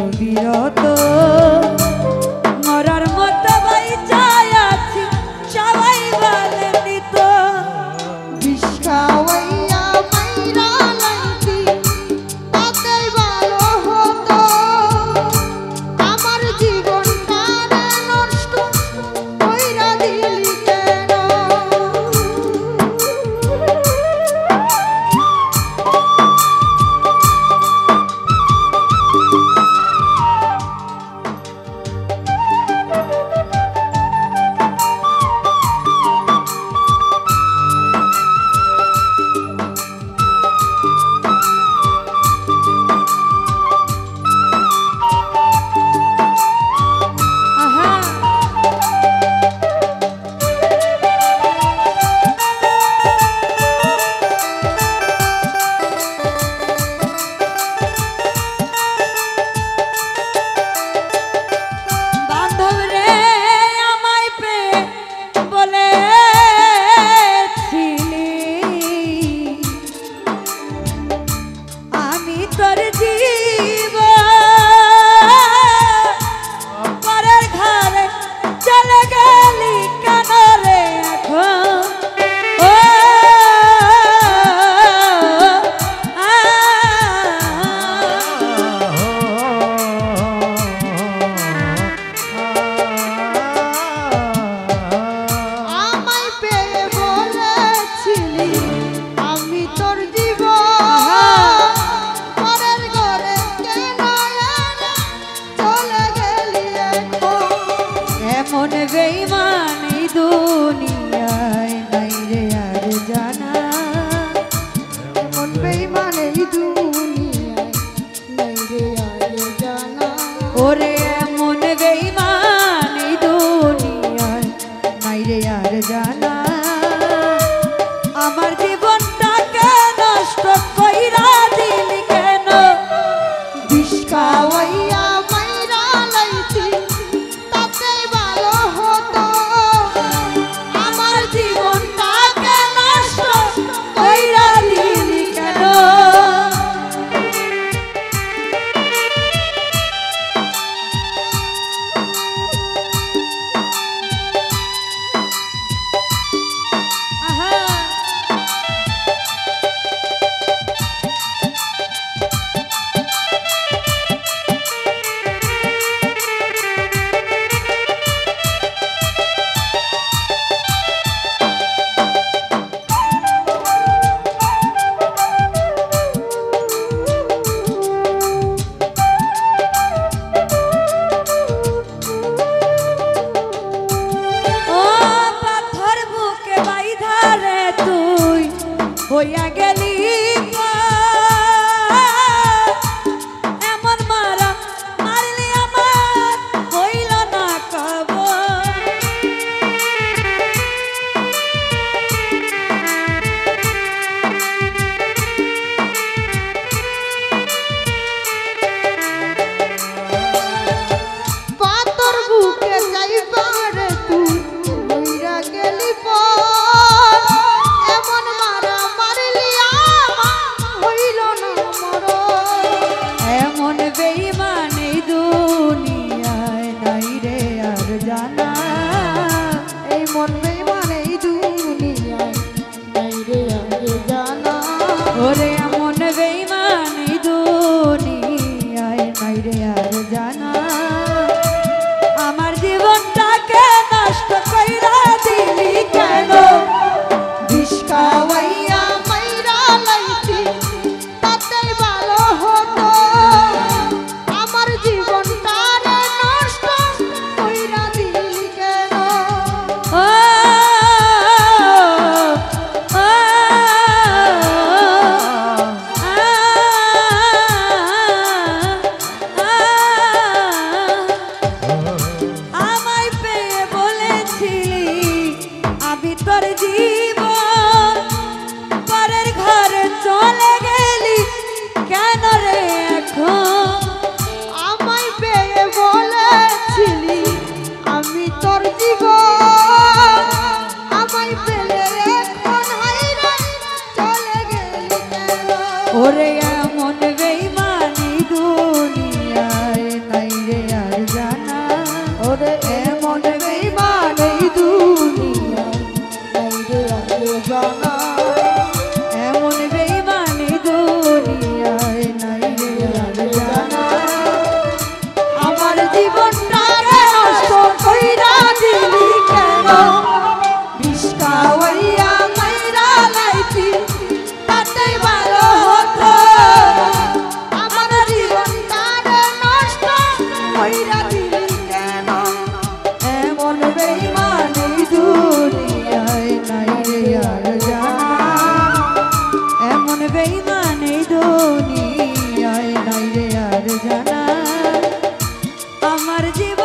অবিরত মরার মতো বাইচায় আছি সবাই বলে নিত বিষ খাওয়াইয়া মাইরা লাইতি তাতেই ভালো হতো আমার জীবনটা নষ্ট কইরা দিলি কেন বেঈমান এই দুনিয়ায় নাই রে আর জানা মন বেঈমান এই দুনিয়ায় নাই রে আর জানা ওরে মন বেঈমান এই দুনিয়ায় নাই রে আর জানা আমার জীবনটাকে নষ্ট কইরা দিলি কেন বিষ খাওয়াইয়া মাইরা লাইতি তাতেই ভালো হতো আমার জীবনটাকে নষ্ট কইরা দিলি কেন হইয়া গেলি এমন মারা মারলি আমার হইল না কব পাতর বুকে যাইবারে তুই হইরা গেলি বেঈমান এই দুনিয়ায় নাই রে আর জানা এই মন বেঈমান এই দুনিয়ায় নাই রে আর জানা ওরে মন বেঈমান এই দুনিয়ায় নাই রে আর জানা আমার জীবনটাকে নষ্ট কইরা দিলি কেন বিষ খাওয়াইয়া মাইরা লাইতি তাতেই ভালো হতো আমার জীবনটা নষ্ট কইরা দিলি কেন কইরা দিলি কেন এমন বেঈমান এই দুনিয়ায় নাই রে আর জানা এমন বেঈমান এই দুনিয়ায় নাই রে আর জানা আমার জীবন